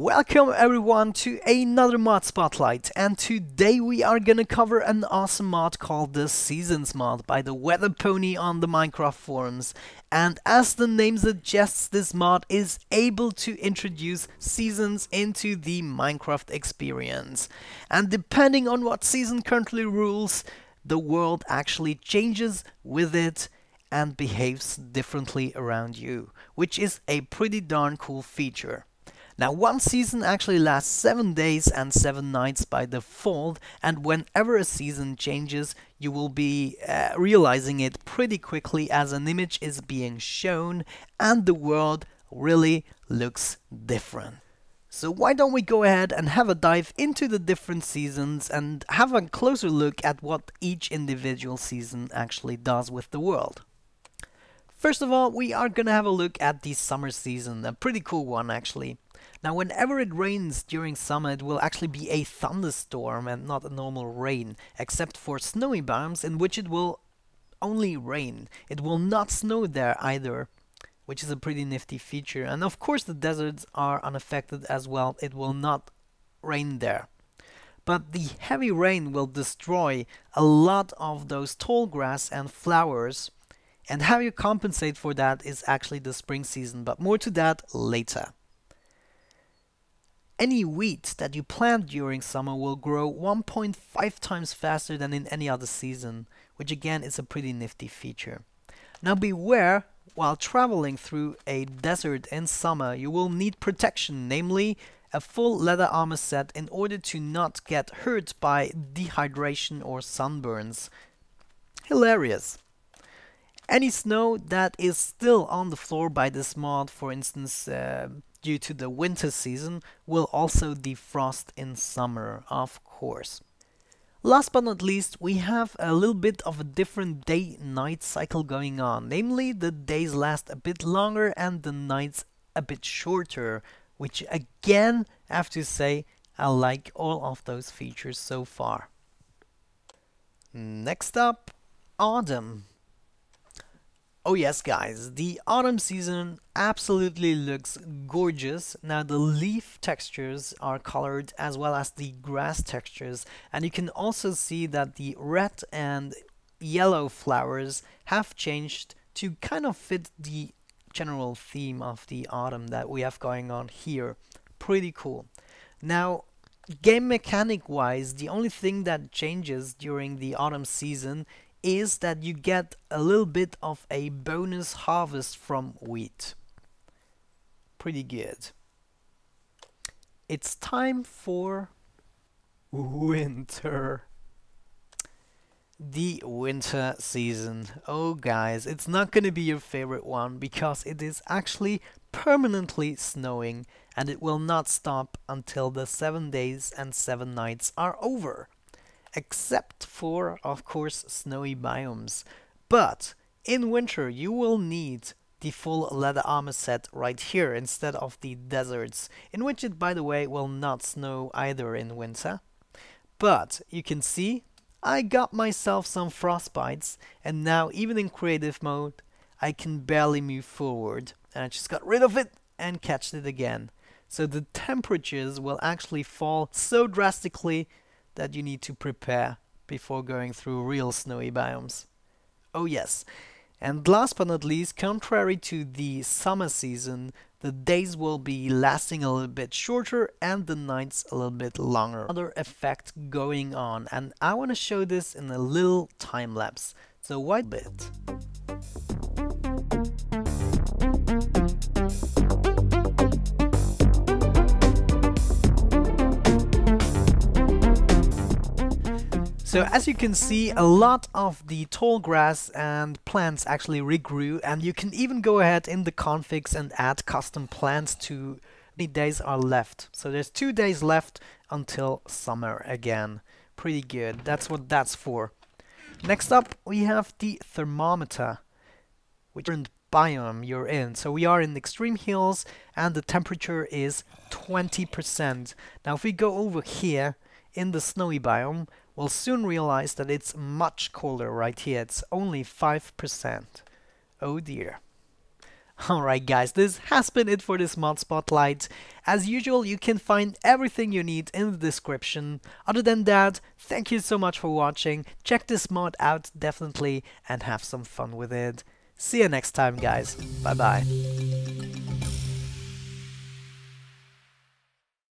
Welcome everyone to another mod spotlight, and today we are gonna cover an awesome mod called the Seasons mod by the Weather Pony on the Minecraft forums. And as the name suggests, this mod is able to introduce seasons into the Minecraft experience. And depending on what season currently rules, the world actually changes with it and behaves differently around you, which is a pretty darn cool feature. Now, one season actually lasts 7 days and 7 nights by default, and whenever a season changes, you will be realizing it pretty quickly as an image is being shown and the world really looks different. So why don't we go ahead and have a dive into the different seasons and have a closer look at what each individual season actually does with the world. First of all, we are gonna have a look at the summer season, a pretty cool one actually. Now, whenever it rains during summer, it will actually be a thunderstorm and not a normal rain, except for snowy biomes in which it will only rain. It will not snow there either, which is a pretty nifty feature. And of course the deserts are unaffected as well. It will not rain there. But the heavy rain will destroy a lot of those tall grass and flowers. And how you compensate for that is actually the spring season, but more to that later. Any wheat that you plant during summer will grow 1.5 times faster than in any other season, which again is a pretty nifty feature. Now beware, while traveling through a desert in summer, you will need protection, namely a full leather armor set in order to not get hurt by dehydration or sunburns. Hilarious! Any snow that is still on the floor by this mod, for instance, due to the winter season, will also defrost in summer, of course. Last but not least, we have a little bit of a different day-night cycle going on. Namely, the days last a bit longer and the nights a bit shorter, which again, I have to say, I like all of those features so far. Next up, autumn. Oh yes guys, the autumn season absolutely looks gorgeous. Now the leaf textures are colored as well as the grass textures, and you can also see that the red and yellow flowers have changed to kind of fit the general theme of the autumn that we have going on here. Pretty cool. Now, game mechanic wise, the only thing that changes during the autumn season is that you get a little bit of a bonus harvest from wheat. Pretty good. It's time for winter. The winter season. Oh guys, it's not gonna be your favorite one because it is actually permanently snowing and it will not stop until the 7 days and 7 nights are over. Except for, of course, snowy biomes. But in winter you will need the full leather armor set right here instead of the deserts, in which it, by the way, will not snow either in winter. But you can see I got myself some frostbites, and now even in creative mode I can barely move forward, and I just got rid of it and catched it again. So the temperatures will actually fall so drastically that you need to prepare before going through real snowy biomes. Oh yes, and last but not least, contrary to the summer season, the days will be lasting a little bit shorter and the nights a little bit longer. Another effect going on, and I want to show this in a little time lapse. So wait a bit. So as you can see, a lot of the tall grass and plants actually regrew, and you can even go ahead in the configs and add custom plants to how many days are left. So there's 2 days left until summer again. Pretty good. That's what that's for. Next up, we have the thermometer, which different biome you're in. So we are in extreme hills and the temperature is 20%. Now if we go over here in the snowy biome, we'll soon realize that it's much colder right here. It's only 5%. Oh dear. Alright guys, this has been it for this mod spotlight. As usual, you can find everything you need in the description. Other than that, thank you so much for watching. Check this mod out definitely and have some fun with it. See you next time guys. Bye bye.